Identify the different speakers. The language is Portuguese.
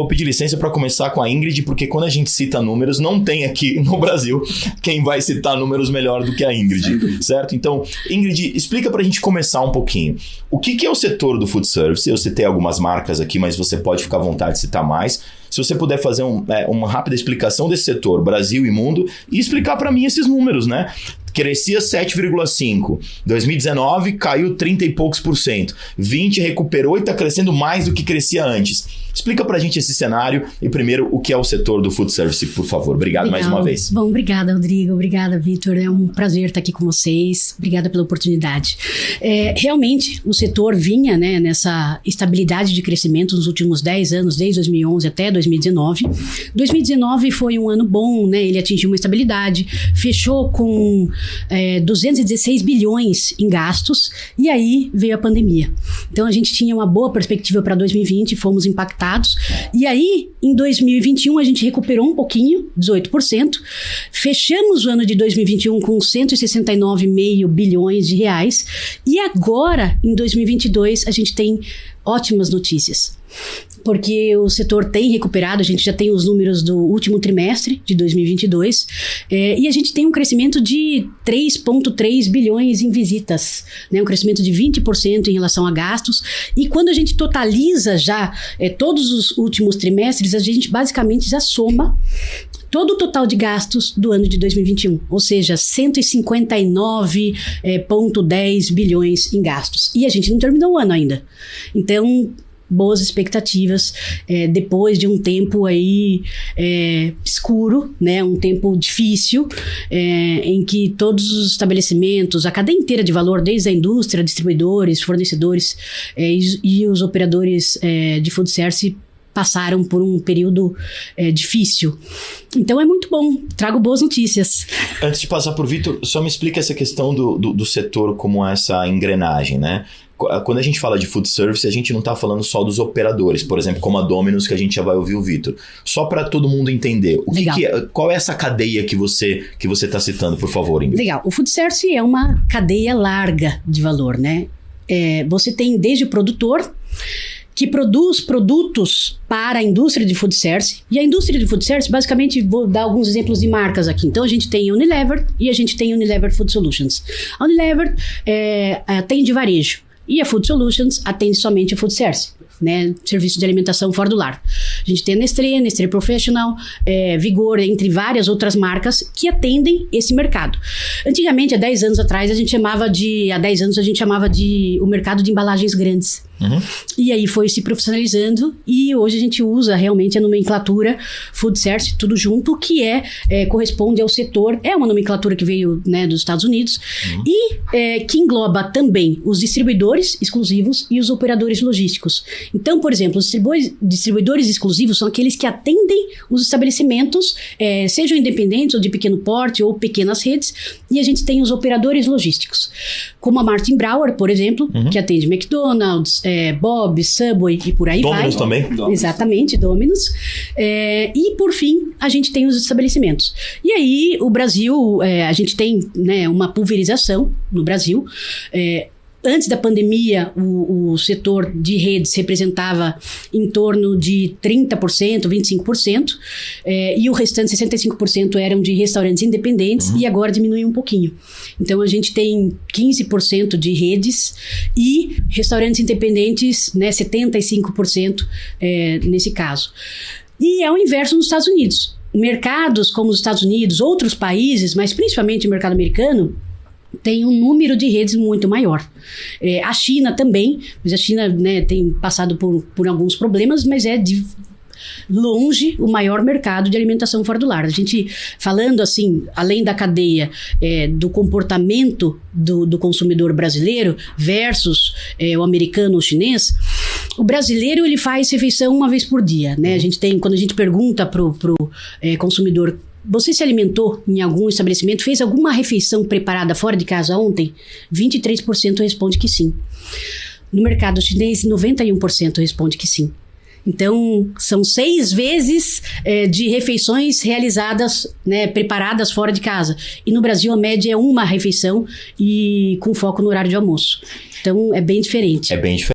Speaker 1: Vou pedir licença para começar com a Ingrid, porque quando a gente cita números, não tem aqui no Brasil quem vai citar números melhor do que a Ingrid, certo? Então, Ingrid, explica para a gente começar um pouquinho. O que é o setor do food service? Eu citei algumas marcas aqui, mas você pode ficar à vontade de citar mais. Se você puder fazer uma rápida explicação desse setor, Brasil e mundo, e explicar para mim esses números, né? Crescia 7,5%. 2019 caiu 30 e poucos %. 20 recuperou e está crescendo mais do que crescia antes. Explica pra gente esse cenário e primeiro o que é o setor do food service, por favor. Obrigado mais uma vez.
Speaker 2: Bom, obrigada, Rodrigo. Obrigada, Vitor. É um prazer estar aqui com vocês. Obrigada pela oportunidade. Realmente, o setor vinha, né, nessa estabilidade de crescimento nos últimos 10 anos, desde 2011 até 2019. 2019 foi um ano bom, né? Ele atingiu uma estabilidade, fechou com 216 bilhões em gastos e aí veio a pandemia. Então, a gente tinha uma boa perspectiva para 2020, fomos impactados. E aí, em 2021, a gente recuperou um pouquinho, 18%. Fechamos o ano de 2021 com 169,5 bilhões de reais. E agora, em 2022, a gente tem ótimas notícias. Porque o setor tem recuperado, a gente já tem os números do último trimestre de 2022, e a gente tem um crescimento de 3,3 bilhões em visitas, né, um crescimento de 20% em relação a gastos, e quando a gente totaliza já todos os últimos trimestres, a gente basicamente já soma todo o total de gastos do ano de 2021, ou seja, 159,10 bilhões em gastos. E a gente não terminou o ano ainda. Então, boas expectativas, depois de um tempo aí escuro, né, um tempo difícil, em que todos os estabelecimentos, a cadeia inteira de valor, desde a indústria, distribuidores, fornecedores e os operadores de food service passaram por um período difícil. Então é muito bom, trago boas notícias.
Speaker 1: Antes de passar por Vitor, só me explica essa questão do setor como essa engrenagem, né? Quando a gente fala de food service, a gente não está falando só dos operadores, por exemplo, como a Domino's, que a gente já vai ouvir o Vitor. Só para todo mundo entender, qual é essa cadeia que você está citando, por favor, Ingrid?
Speaker 2: Legal, o food service é uma cadeia larga de valor, né? Você tem desde o produtor, que produz produtos para a indústria de food service. E a indústria de food service, basicamente, vou dar alguns exemplos de marcas aqui. Então, a gente tem Unilever e a gente tem Unilever Food Solutions. A Unilever atende varejo e a Food Solutions atende somente a food service, né? Serviço de alimentação fora do lar. A gente tem a Nestlé Professional, Vigor, entre várias outras marcas que atendem esse mercado. Antigamente, há 10 anos atrás, a gente chamava de o mercado de embalagens grandes. Uhum. E aí foi se profissionalizando e hoje a gente usa realmente a nomenclatura food service, tudo junto, que corresponde ao setor, é uma nomenclatura que veio, né, dos Estados Unidos, e que engloba também os distribuidores exclusivos e os operadores logísticos. Então, por exemplo, os distribuidores exclusivos são aqueles que atendem os estabelecimentos, sejam independentes ou de pequeno porte ou pequenas redes, e a gente tem os operadores logísticos, como a Martin Brauer, por exemplo, que atende McDonald's, Bob's, Subway e por aí
Speaker 1: Domino's
Speaker 2: vai.
Speaker 1: Também?
Speaker 2: Exatamente, Domino's. E por fim, a gente tem os estabelecimentos. E aí, o Brasil, a gente tem, né, uma pulverização no Brasil. Antes da pandemia, o setor de redes representava em torno de 30%, 25%, e o restante 65% eram de restaurantes independentes, e agora diminuiu um pouquinho. Então, a gente tem 15% de redes e restaurantes independentes, né, 75% nesse caso. E é o inverso nos Estados Unidos. Mercados como os Estados Unidos, outros países, mas principalmente o mercado americano, tem um número de redes muito maior. A China também, mas a China, né, tem passado por alguns problemas, mas é de longe o maior mercado de alimentação fora do lar. A gente, falando assim, além da cadeia do comportamento do consumidor brasileiro versus o americano ou chinês, o brasileiro, ele faz refeição uma vez por dia, né? A gente tem, quando a gente pergunta pro consumidor: você se alimentou em algum estabelecimento, fez alguma refeição preparada fora de casa ontem? 23% responde que sim. No mercado chinês, 91% responde que sim. Então, são 6 vezes de refeições realizadas, né, preparadas fora de casa. E no Brasil, a média é uma refeição e com foco no horário de almoço. Então, é bem diferente.
Speaker 1: É bem diferente.